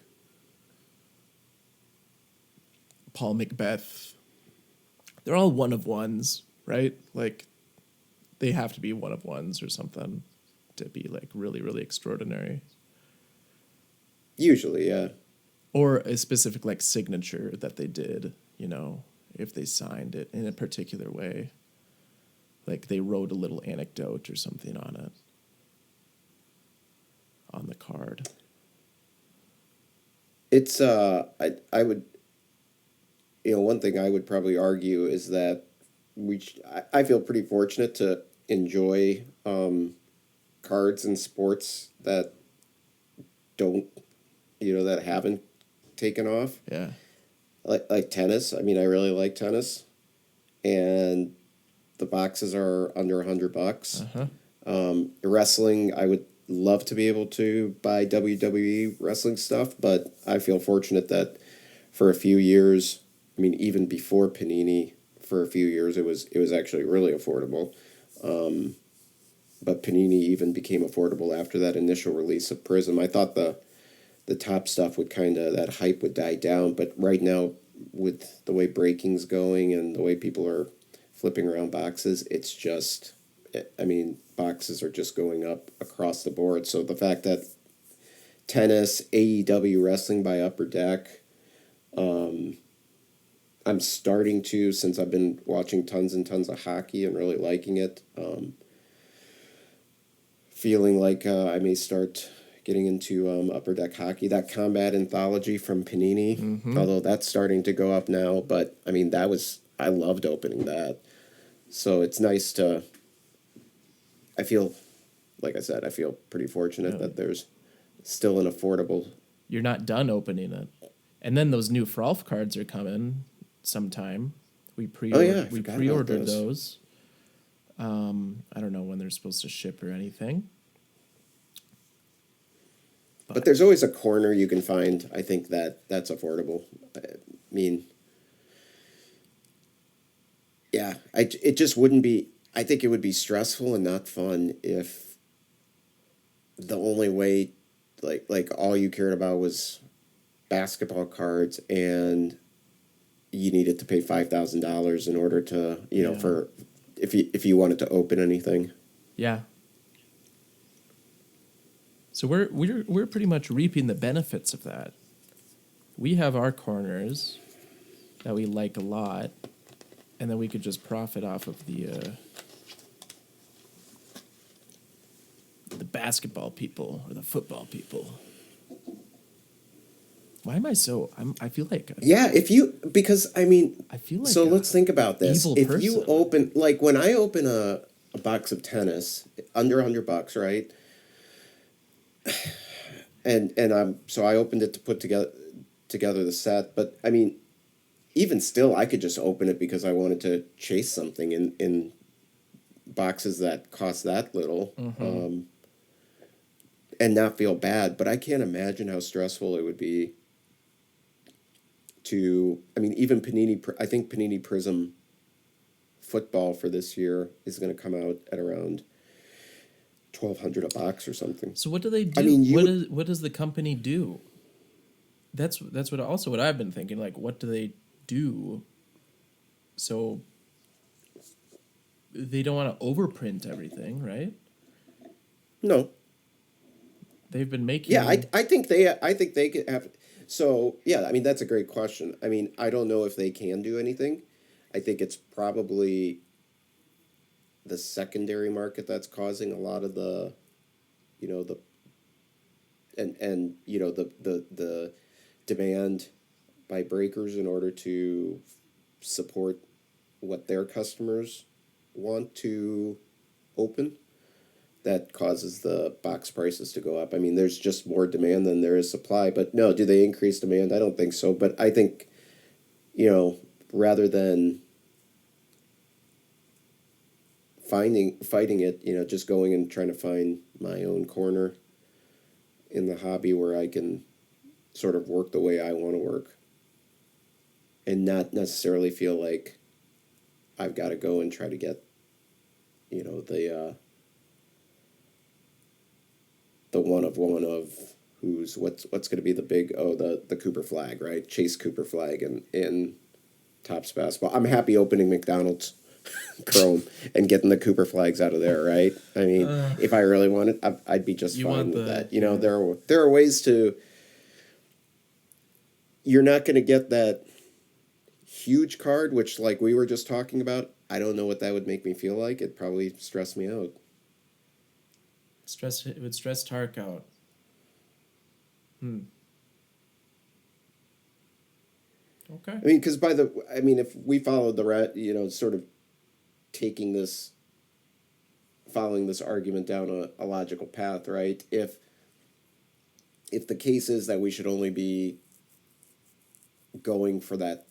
Paul Macbeth. They're all one of ones, right? Like they have to be one of ones or something to be like really, really extraordinary. Usually, yeah. Or a specific like signature that they did, you know, if they signed it in a particular way. Like they wrote a little anecdote or something on it. On the card. It's I would, one thing I would probably argue is that I feel pretty fortunate to enjoy cards and sports that don't, that haven't taken off. Yeah. Like tennis. I mean, I really like tennis, and the boxes are under $100. Uh-huh. Wrestling, I would love to be able to buy WWE wrestling stuff, but I feel fortunate that for a few years, I mean, even before Panini, for a few years, it was actually really affordable. But Panini even became affordable after that initial release of Prism. I thought the top stuff would that hype would die down, but right now, with the way breaking's going and the way people are flipping around boxes, it's just, I mean, boxes are just going up across the board. So the fact that tennis, AEW wrestling by Upper Deck, I'm starting to, since I've been watching tons and tons of hockey and really liking it, feeling like I may start getting into Upper Deck hockey. That Combat Anthology from Panini, although that's starting to go up now, but I mean, I loved opening that. So it's nice to, I feel, like I said, I feel pretty fortunate that there's still an affordable. You're not done opening it. And then those new Frolf cards are coming sometime. We pre-ordered those. I don't know when they're supposed to ship or anything. But there's always a corner you can find, I think, that's affordable. I mean, yeah, it just wouldn't be, I think it would be stressful and not fun if the only way, like all you cared about was basketball cards and you needed to pay $5,000 in order to, Yeah. for if you wanted to open anything. Yeah. So we're pretty much reaping the benefits of that. We have our corners that we like a lot, and then we could just profit off of the basketball people or the football people. Why am I so? I feel like Yeah, because I mean, I feel like so let's think about this. evil If person. you open, like when I open a box of tennis under $100, right? And so I opened it to put together the set, but I mean, even still, I could just open it because I wanted to chase something in boxes that cost that little, and not feel bad. But I can't imagine how stressful it would be I mean, even I think Panini Prism football for this year is going to come out at around $1,200 a box or something. So what do they do? I mean, what does the company do? That's what I've been thinking. Like, what do they do? So they don't want to overprint everything, right? No. They've been making. Yeah, I think they could have. So yeah, I mean that's a great question. I mean, I don't know if they can do anything. I think it's probably the secondary market that's causing a lot of the, the and the demand by breakers in order to support what their customers want to open, that causes the box prices to go up. I mean, there's just more demand than there is supply. But no, do they increase demand? I don't think so. But I think, rather than fighting it, just going and trying to find my own corner in the hobby where I can sort of work the way I want to work and not necessarily feel like I've got to go and try to get, the one of who's what's going to be the big the Cooper flag, right? Chase Cooper flag in Topps basketball. I'm happy opening McDonald's Chrome and getting the Cooper flags out of there, right? I mean, if I really wanted, I'd be just fine with that. There are ways to. You're not going to get that huge card, which like we were just talking about. I don't know what that would make me feel like. It'd probably stress me out. It would stress Tarek out. Okay. I mean, because if we followed sort of following this argument down a logical path, right? If the case is that we should only be going for the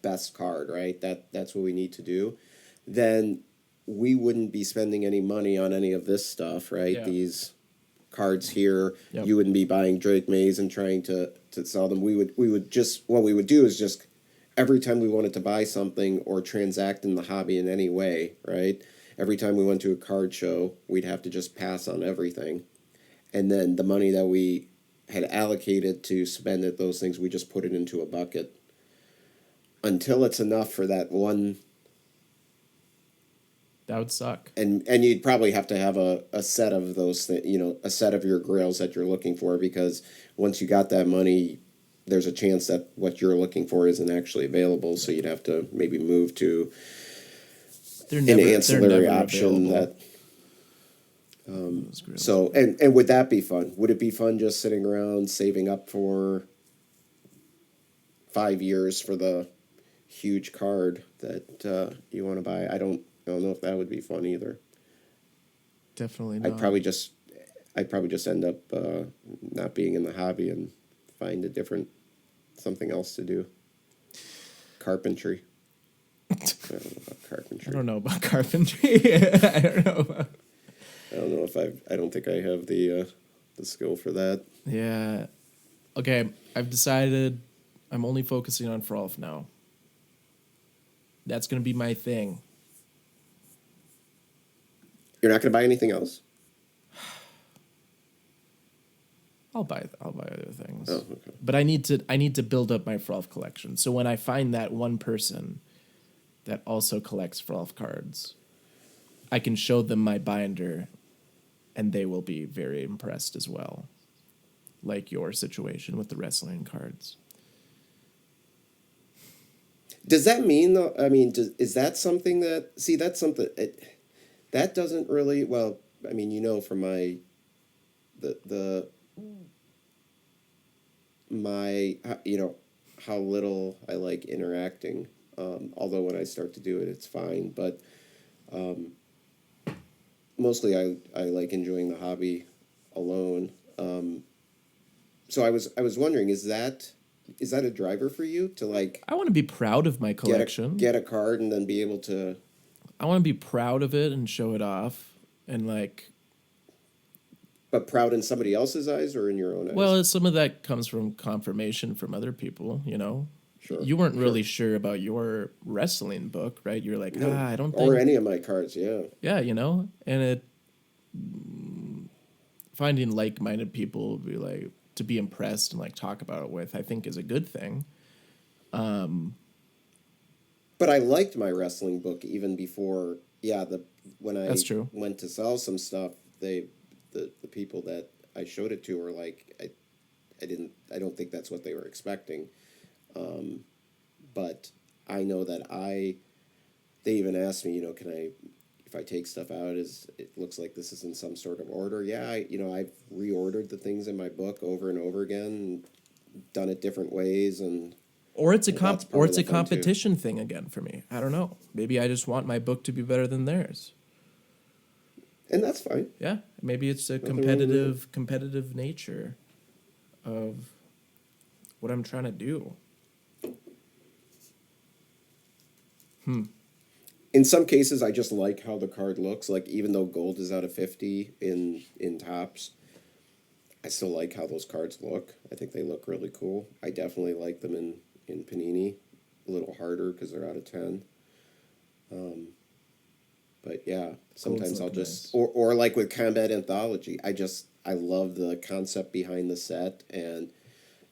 best card, right? That's what we need to do, then we wouldn't be spending any money on any of this stuff, right? Yeah. These cards here, Yep. You wouldn't be buying Drake Mays and trying to sell them. We would just, what we would do is just every time we wanted to buy something or transact in the hobby in any way, right? Every time we went to a card show, we'd have to just pass on everything. And then the money that we had allocated to spend at those things, we just put it into a bucket until it's enough for that one. That would suck. And you'd probably have to have a set of those, a set of your grails that you're looking for, because once you got that money, there's a chance that what you're looking for isn't actually available. So you'd have to maybe move to an ancillary option available. that. So and would that be fun? Would it be fun just sitting around saving up for 5 years for the huge card that you want to buy? I don't know if that would be fun either. Definitely not. I'd probably just end up not being in the hobby and find something else to do. Carpentry. I don't know about carpentry. I don't know. I don't think I have the skill for that. Yeah. Okay, I've decided I'm only focusing on Frolf now. That's going to be my thing. You're not going to buy anything else? I'll buy other things. Oh, okay. But I need to build up my Frolf collection. So when I find that one person that also collects Frolf cards, I can show them my binder, and they will be very impressed as well. Like your situation with the wrestling cards. Does that mean though? I mean, is that something that? See, that's something that doesn't really. Well, I mean, from my how little I like interacting. Although when I start to do it, it's fine. But mostly, I like enjoying the hobby alone. So I was wondering, is that a driver for you to like I want to be proud of my collection. get a card and then be able to? I want to be proud of it and show it off, and like. But proud in somebody else's eyes or in your own eyes? Well, some of that comes from confirmation from other people. Sure. You weren't really sure about your wrestling book, right? You're like, No. I don't think. Or any of my cards, yeah. Yeah, and it finding like-minded people be like to be impressed and like talk about it with, I think is a good thing. But I liked my wrestling book even before. Yeah, when I That's true. went to sell some stuff, the people that I showed it to were like, I don't think that's what they were expecting. But I know that they even asked me, if I take stuff out, it looks like this is in some sort of order. Yeah, I've reordered the things in my book over and over again, and done it different ways, and Or it's a that's part of the fun, too. competition thing again for me. I don't know. Maybe I just want my book to be better than theirs. And that's fine. Yeah, maybe it's a Nothing wrong with competitive nature of what I'm trying to do. In some cases, I just like how the card looks. Like, even though gold is out of 50 in tops, I still like how those cards look. I think they look really cool. I definitely like them in Panini. A little harder because they're out of 10. But yeah, sometimes I'll just... nice. Or like with Combat Anthology, I love the concept behind the set and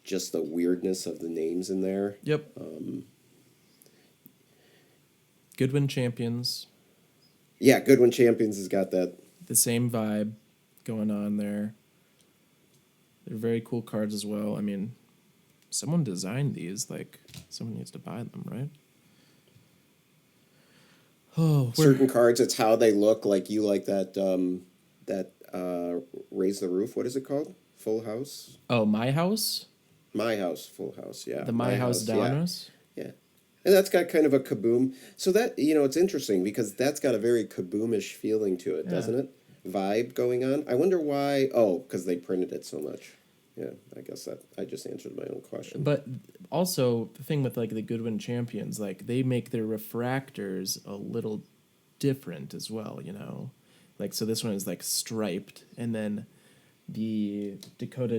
just the weirdness of the names in there. Yep. Goodwin Champions. Yeah, Goodwin Champions has got that. The same vibe going on there. They're very cool cards as well. I mean, someone designed these. Like, someone needs to buy them, right? Oh, Certain cards, it's how they look. Like, you like that Raise the Roof. What is it called? Full House? Oh, My House? My House, Full House, yeah. The My House Donruss? Yeah. And that's got kind of a kaboom. So that, it's interesting because that's got a very kaboomish feeling to it, doesn't it? Vibe going on. I wonder why. Oh, because they printed it so much. Yeah, I guess that I just answered my own question. But also, the thing with, like, the Goodwin Champions, like, they make their refractors a little different as well, Like, so this one is, like, striped, and then the Dakota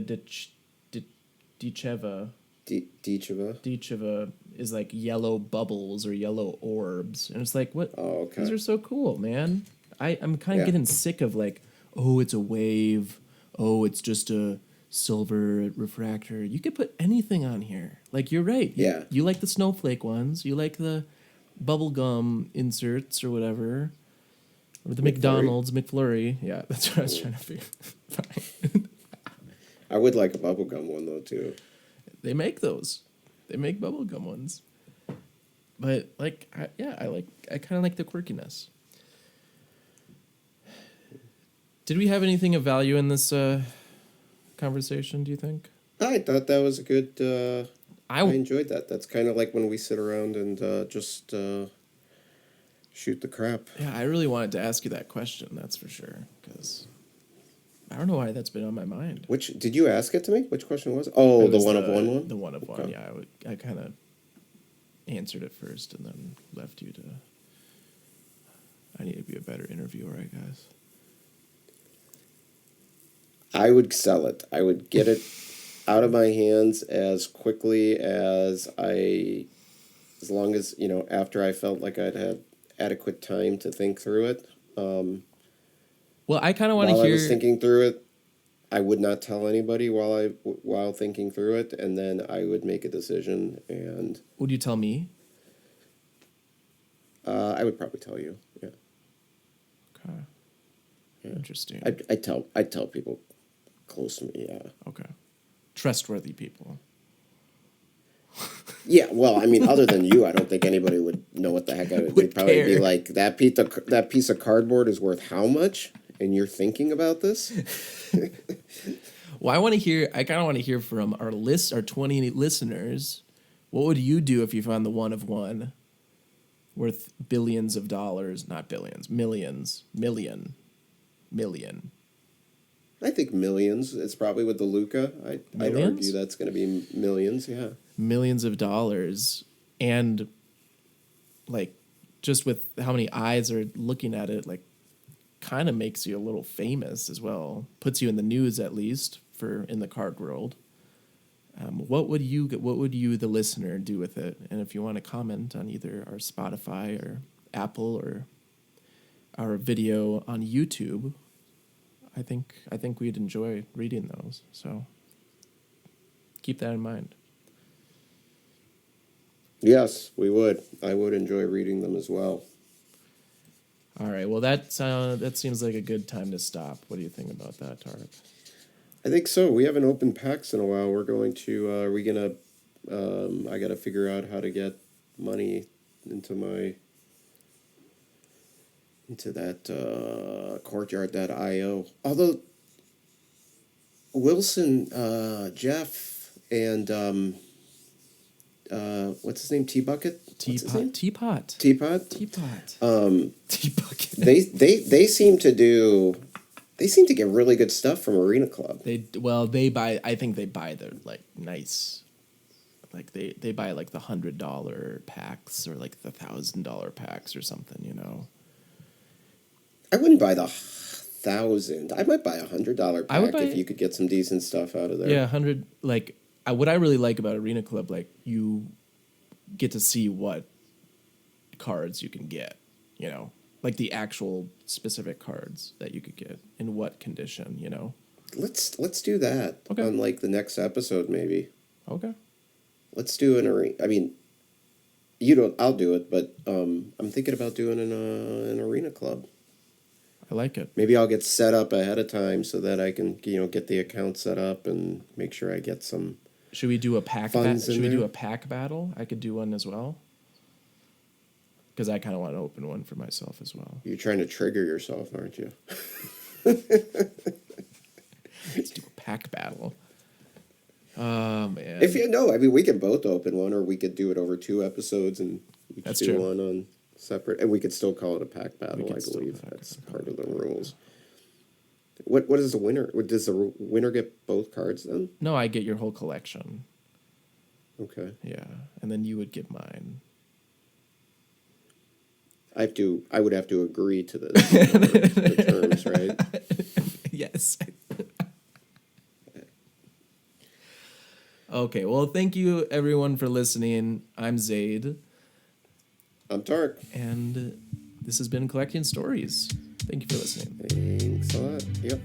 Dicheva... Dicheva is like yellow bubbles or yellow orbs, and it's like, what? Oh, okay. These are so cool, man. I'm kind of getting sick of like, oh, it's a wave. Oh, it's just a silver refractor. You could put anything on here. Like, you're right. You like the snowflake ones. You like the bubblegum inserts or whatever. Or the McDonald's McFlurry. Yeah, that's what I was trying to figure. I would like a bubblegum one though too. They make those. They make bubblegum ones. But like, I kind of like the quirkiness. Did we have anything of value in this conversation, do you think? I thought that was a good... I enjoyed that. That's kind of like when we sit around and just shoot the crap. Yeah, I really wanted to ask you that question, that's for sure. Because I don't know why that's been on my mind. Did you ask it to me? Which question was it? Oh, the one of one one? The one of one, yeah. I kind of answered it first and then left you to... I need to be a better interviewer, I guess. I would sell it. I would get it out of my hands as quickly as long as, after I felt like I'd had adequate time to think through it. Well, I kind of want to hear... While I was thinking through it, I would not tell anybody while thinking through it, and then I would make a decision, and Would you tell me? I would probably tell you. Yeah. Okay. Interesting. I'd tell people close to me. Yeah. Okay. Trustworthy people. Yeah. Well, I mean, other than you, I don't think anybody would know what the heck I would. They'd probably be care. like, that piece of cardboard is worth how much? And you're thinking about this? Well, I kind of want to hear from our 20 listeners. What would you do if you found the one of one worth billions of dollars? Not billions, millions. I think millions. It's probably with the Luca. I'd Millions? argue that's going to be millions. Yeah. Millions of dollars. And, like, just with how many eyes are looking at it, like, kind of makes you a little famous as well. Puts you in the news, at least, in the card world. What would you, the listener, do with it? And if you want to comment on either our Spotify or Apple or our video on YouTube, I think we'd enjoy reading those. So keep that in mind. Yes, we would. I would enjoy reading them as well. All right. Well, that seems like a good time to stop. What do you think about that, Tarek? I think so. We haven't opened packs in a while. We're going to. I got to figure out how to get money into that courtyard.io. Although Wilson, Jeff, and what's his name? Teapot. Teapot. They seem to get really good stuff from Arena Club. I think they buy their nice, they buy the $100 packs or the $1,000 packs or something. I wouldn't buy the 1,000. I might buy $100 pack if you could get some decent stuff out of there. Yeah, 100. What I really like about Arena Club, you get to see what cards you can get. The actual specific cards that you could get in what condition. Let's do that on the next episode maybe. Okay. Let's do an arena. I mean, I'll do it, but I'm thinking about doing an Arena Club. I like it. Maybe I'll get set up ahead of time so that I can, get the account set up and make sure I get some. Should we do a pack? Should we do a pack battle? I could do one as well. Because I kind of want to open one for myself as well. You're trying to trigger yourself, aren't you? Let's do a pack battle. Oh man! We can both open one, or we could do it over 2 episodes and each do one on separate, and we could still call it a pack battle. I believe that's part of the rules. What is the winner? Does the winner get both cards then? No, I get your whole collection. Okay. Yeah, and then you would get mine. I would have to agree to the terms, right? Yes. Okay, well, thank you everyone for listening. I'm Zayd. I'm Tarek. And this has been Collecting Stories. Thank you for listening. Thanks a lot. Yep.